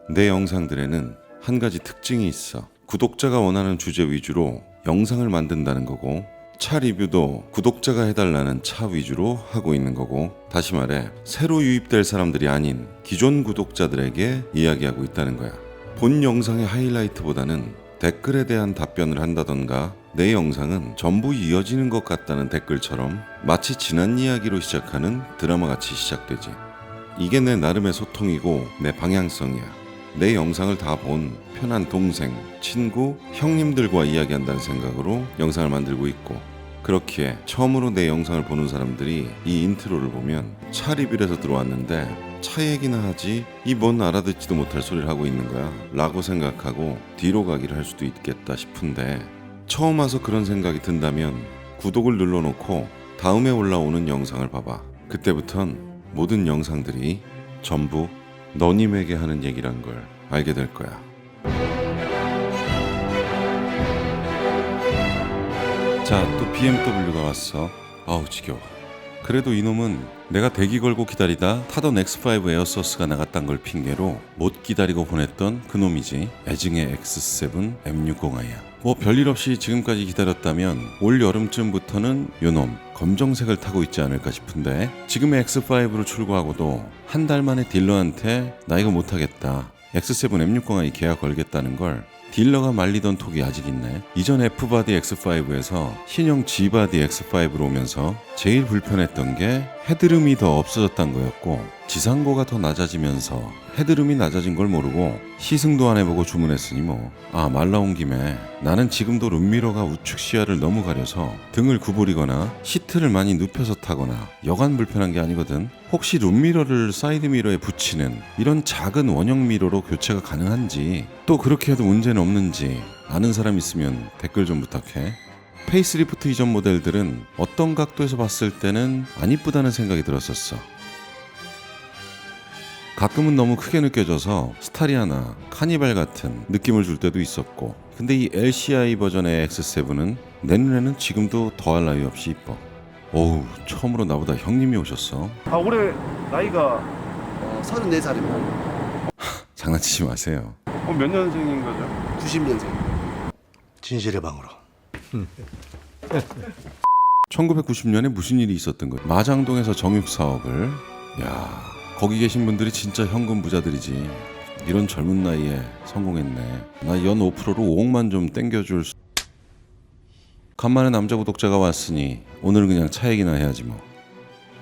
내 영상들에는 한 가지 특징이 있어. 구독자가 원하는 주제 위주로 영상을 만든다는 거고, 차 리뷰도 구독자가 해달라는 차 위주로 하고 있는 거고, 다시 말해 새로 유입될 사람들이 아닌 기존 구독자들에게 이야기하고 있다는 거야. 본 영상의 하이라이트보다는 댓글에 대한 답변을 한다던가, 내 영상은 전부 이어지는 것 같다는 댓글처럼 마치 지난 이야기로 시작하는 드라마같이 시작되지. 이게 내 나름의 소통이고 내 방향성이야. 내 영상을 다 본 편한 동생, 친구, 형님들과 이야기한다는 생각으로 영상을 만들고 있고, 그렇기에 처음으로 내 영상을 보는 사람들이 이 인트로를 보면 차 리뷰를 해서 들어왔는데 차 얘기나 하지 이 뭔 알아듣지도 못할 소리를 하고 있는 거야 라고 생각하고 뒤로 가기를 할 수도 있겠다 싶은데, 처음 와서 그런 생각이 든다면 구독을 눌러놓고 다음에 올라오는 영상을 봐봐. 그때부턴 모든 영상들이 전부 너님에게 하는 얘기란 걸 알게 될 거야. 자, 또 BMW가 왔어. 아우 지겨워. 그래도 이놈은 내가 대기 걸고 기다리다 타던 X5 에어소스가 나갔단 걸 핑계로 못 기다리고 보냈던 그놈이지. 애증의 X7 M60i야. 뭐 별일 없이 지금까지 기다렸다면 올 여름쯤부터는 요놈 검정색을 타고 있지 않을까 싶은데, 지금의 X5를 출고하고도 한 달 만에 딜러한테 나 이거 못하겠다, X7 M60i 계약 걸겠다는 걸 딜러가 말리던 톡이 아직 있네. 이전 F바디 X5에서 신형 G바디 X5로 오면서 제일 불편했던 게 헤드룸이 더 없어졌다는 거였고, 지상고가 더 낮아지면서 헤드룸이 낮아진 걸 모르고 시승도 안 해보고 주문했으니 뭐. 말 나온 김에 나는 지금도 룸미러가 우측 시야를 너무 가려서 등을 구부리거나 시트를 많이 눕혀서 타거나 여간 불편한 게 아니거든. 혹시 룸미러를 사이드미러에 붙이는 이런 작은 원형 미러로 교체가 가능한지, 또 그렇게 해도 문제는 없는지 아는 사람 있으면 댓글 좀 부탁해. 페이스리프트 이전 모델들은 어떤 각도에서 봤을 때는 안 이쁘다는 생각이 들었었어. 가끔은 너무 크게 느껴져서 스타리아나 카니발 같은 느낌을 줄 때도 있었고, 근데 이 LCI 버전의 X7은 내 눈에는 지금도 더할 나위 없이 이뻐. 어우, 처음으로 나보다 형님이 오셨어. 올해 나이가 34살입니다. 장난치지 마세요. 몇 년생인 거죠? 90년생. 진실의 방으로. 1990년에 무슨 일이 있었던 거야? 마장동에서 정육 사업을. 거기 계신 분들이 진짜 현금 부자들이지. 이런 젊은 나이에 성공했네. 나 연 5%로 5억만 좀 땡겨줄 수... 간만에 남자 구독자가 왔으니 오늘은 그냥 차 얘기나 해야지 뭐.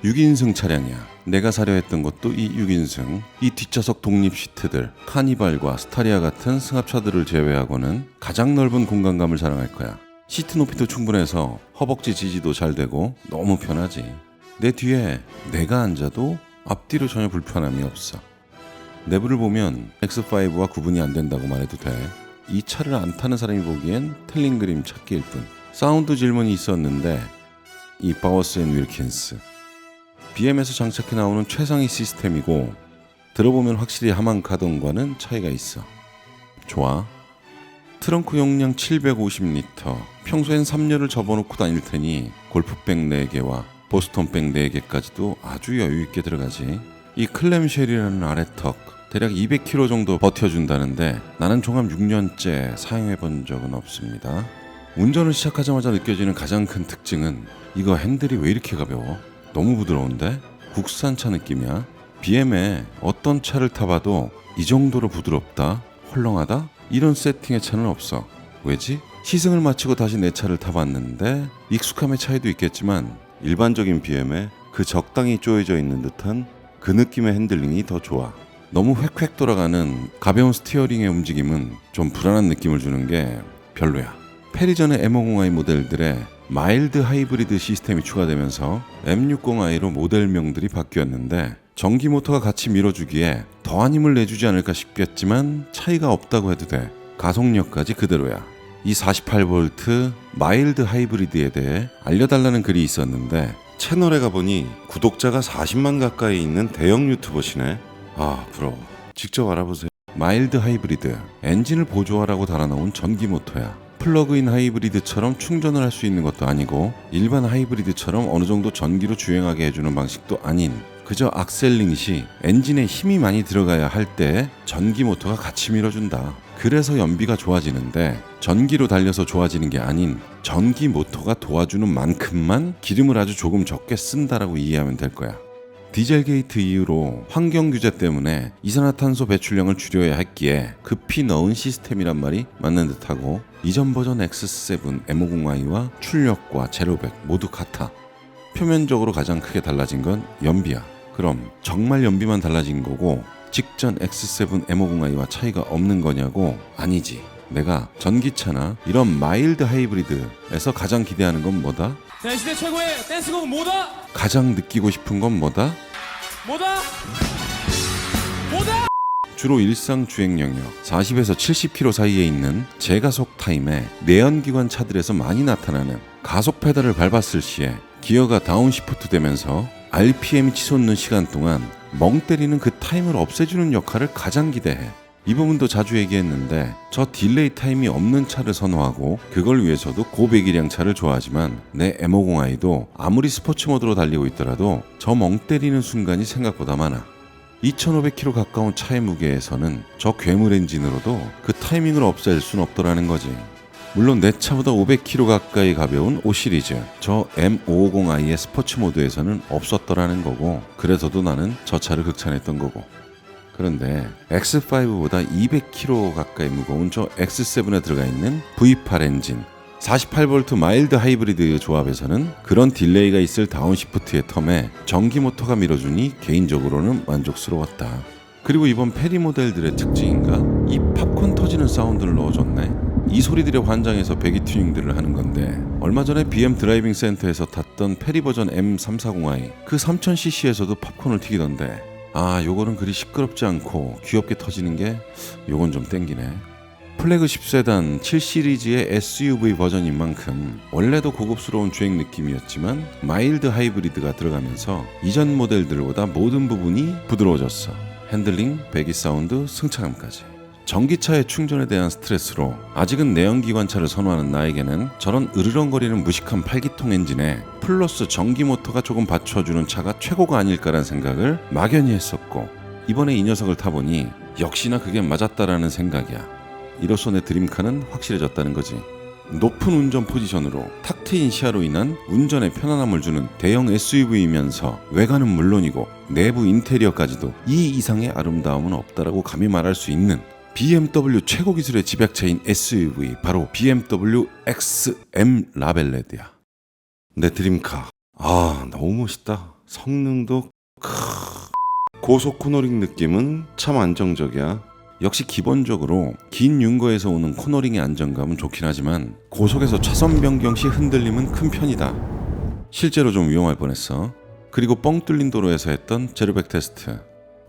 6인승 차량이야. 내가 사려 했던 것도 이 6인승. 이 뒷좌석 독립 시트들, 카니발과 스타리아 같은 승합차들을 제외하고는 가장 넓은 공간감을 자랑할 거야. 시트 높이도 충분해서 허벅지 지지도 잘 되고 너무 편하지. 내 뒤에 내가 앉아도 앞뒤로 전혀 불편함이 없어. 내부를 보면 X5와 구분이 안 된다고 말해도 돼. 이 차를 안 타는 사람이 보기엔 틀린 그림 찾기일 뿐. 사운드 질문이 있었는데 이 바워스 앤 윌킨스, BM에서 장착해 나오는 최상위 시스템이고, 들어보면 확실히 하만 카동과는 차이가 있어. 좋아. 트렁크 용량 750리터. 평소엔 3열을 접어놓고 다닐 테니 골프백 4개와 보스턴백 4개까지도 아주 여유있게 들어가지. 이 클램쉘이라는 아래턱 대략 200km 정도 버텨준다는데 나는 종합 6년째 사용해본 적은 없습니다. 운전을 시작하자마자 느껴지는 가장 큰 특징은 이거 핸들이 왜 이렇게 가벼워? 너무 부드러운데? 국산차 느낌이야. BM에 어떤 차를 타봐도 이 정도로 부드럽다, 헐렁하다? 이런 세팅의 차는 없어. 왜지? 시승을 마치고 다시 내 차를 타봤는데 익숙함의 차이도 있겠지만 일반적인 BM에 그 적당히 조여져 있는 듯한 그 느낌의 핸들링이 더 좋아. 너무 획획 돌아가는 가벼운 스티어링의 움직임은 좀 불안한 느낌을 주는 게 별로야. 페리전의 M50i 모델들의 마일드 하이브리드 시스템이 추가되면서 M60i로 모델명들이 바뀌었는데, 전기 모터가 같이 밀어주기에 더한 힘을 내주지 않을까 싶겠지만 차이가 없다고 해도 돼. 가속력까지 그대로야. 이 48V 마일드 하이브리드에 대해 알려달라는 글이 있었는데, 채널에 가보니 구독자가 40만 가까이 있는 대형 유튜버시네. 부러워. 직접 알아보세요. 마일드 하이브리드, 엔진을 보조하라고 달아놓은 전기 모터야. 플러그인 하이브리드처럼 충전을 할 수 있는 것도 아니고 일반 하이브리드처럼 어느 정도 전기로 주행하게 해주는 방식도 아닌 그저 악셀링 시 엔진에 힘이 많이 들어가야 할 때 전기 모터가 같이 밀어준다. 그래서 연비가 좋아지는데 전기로 달려서 좋아지는 게 아닌 전기 모터가 도와주는 만큼만 기름을 아주 조금 적게 쓴다라고 이해하면 될 거야. 디젤 게이트 이후로 환경 규제 때문에 이산화탄소 배출량을 줄여야 했기에 급히 넣은 시스템이란 말이 맞는 듯하고 이전 버전 X7 M50i와 출력과 제로백 모두 같아. 표면적으로 가장 크게 달라진 건 연비야. 그럼 정말 연비만 달라진 거고 직전 X7 M50i와 차이가 없는 거냐고? 아니지. 내가 전기차나 이런 마일드 하이브리드에서 가장 기대하는 건 뭐다? 자, 이 시대 최고의 댄스곡은 뭐다? 가장 느끼고 싶은 건 뭐다? 뭐다? 뭐다? 주로 일상 주행 영역 40에서 70km 사이에 있는 제가속 타임에 내연기관 차들에서 많이 나타나는 가속 페달을 밟았을 시에 기어가 다운시프트 되면서 RPM이 치솟는 시간 동안 멍 때리는 그 타임을 없애주는 역할을 가장 기대해. 이 부분도 자주 얘기했는데 저 딜레이 타임이 없는 차를 선호하고 그걸 위해서도 고배기량 차를 좋아하지만 내 M50i도 아무리 스포츠 모드로 달리고 있더라도 저 멍 때리는 순간이 생각보다 많아. 2500km 가까운 차의 무게에서는 저 괴물 엔진으로도 그 타이밍을 없앨 순 없더라는 거지. 물론 내 차보다 500km 가까이 가벼운 5 시리즈 저 M550i의 스포츠 모드에서는 없었더라는 거고 그래서도 나는 저 차를 극찬했던 거고. 그런데 X5보다 200kg 가까이 무거운 저 X7에 들어가 있는 V8 엔진 48V 마일드 하이브리드 조합에서는 그런 딜레이가 있을 다운시프트의 텀에 전기 모터가 밀어주니 개인적으로는 만족스러웠다. 그리고 이번 페리 모델들의 특징인가? 이 팝콘 터지는 사운드를 넣어줬네. 이 소리들에 환장해서 배기 튜닝들을 하는 건데 얼마 전에 BM 드라이빙 센터에서 탔던 페리 버전 M340i 그 3000cc에서도 팝콘을 튀기던데 아 요거는 그리 시끄럽지 않고 귀엽게 터지는 게 요건 좀 땡기네. 플래그십 세단 7시리즈의 SUV 버전인 만큼 원래도 고급스러운 주행 느낌이었지만 마일드 하이브리드가 들어가면서 이전 모델들보다 모든 부분이 부드러워졌어. 핸들링, 배기 사운드, 승차감까지. 전기차의 충전에 대한 스트레스로 아직은 내연기관차를 선호하는 나에게는 저런 으르렁거리는 무식한 8기통 엔진에 플러스 전기 모터가 조금 받쳐주는 차가 최고가 아닐까라는 생각을 막연히 했었고 이번에 이 녀석을 타보니 역시나 그게 맞았다라는 생각이야. 이로써 내 드림카는 확실해졌다는 거지. 높은 운전 포지션으로 탁 트인 시야로 인한 운전에 편안함을 주는 대형 SUV이면서 외관은 물론이고 내부 인테리어까지도 이 이상의 아름다움은 없다라고 감히 말할 수 있는 BMW 최고 기술의 집약차인 SUV 바로 BMW XM 라벨레드야. 내 드림카. 아 너무 멋있다. 성능도 고속 코너링 느낌은 참 안정적이야. 역시 기본적으로 긴 윤거에서 오는 코너링의 안정감은 좋긴 하지만 고속에서 차선 변경 시 흔들림은 큰 편이다. 실제로 좀 위험할 뻔했어. 그리고 뻥 뚫린 도로에서 했던 제로백 테스트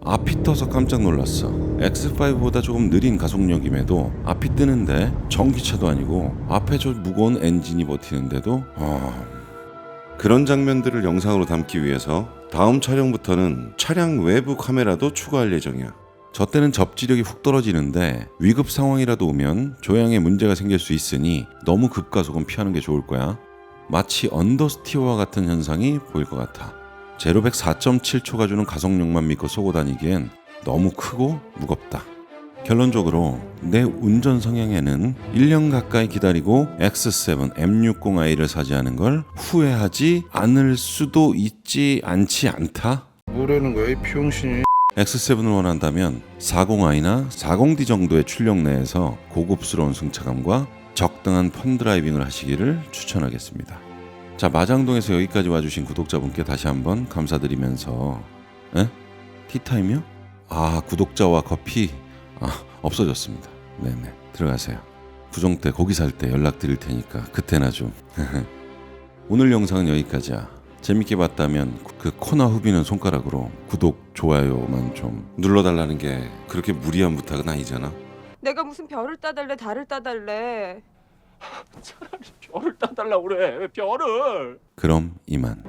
앞이 떠서 깜짝 놀랐어. X5보다 조금 느린 가속력임에도 앞이 뜨는데 전기차도 아니고 앞에 저 무거운 엔진이 버티는데도 그런 장면들을 영상으로 담기 위해서 다음 촬영부터는 차량 외부 카메라도 추가할 예정이야. 저 때는 접지력이 훅 떨어지는데 위급 상황이라도 오면 조향에 문제가 생길 수 있으니 너무 급가속은 피하는 게 좋을 거야. 마치 언더스티어와 같은 현상이 보일 것 같아. 제로백 4.7초가 주는 가속력만 믿고 쏘고 다니기엔 너무 크고 무겁다. 결론적으로 내 운전 성향에는 1년 가까이 기다리고 X7 M60i를 사지하는 걸 후회하지 않을 수도 있지 않지 않다? 뭐라는 거야 이 병신이. X7을 원한다면 40i나 40D 정도의 출력 내에서 고급스러운 승차감과 적당한 펀드라이빙을 하시기를 추천하겠습니다. 자, 마장동에서 여기까지 와주신 구독자분께 다시 한번 감사드리면서 티타임이요? 아, 구독자와 커피 없어졌습니다. 네네, 들어가세요. 구정 때 고기 살 때 연락드릴 테니까 그때나 좀. 오늘 영상은 여기까지야. 재밌게 봤다면 그 코나 후비는 손가락으로 구독, 좋아요만 좀 눌러달라는 게 그렇게 무리한 부탁은 아니잖아. 내가 무슨 별을 따달래 달을 따달래. 차라리 별을 따달라 그래. 왜 별을? 그럼 이만.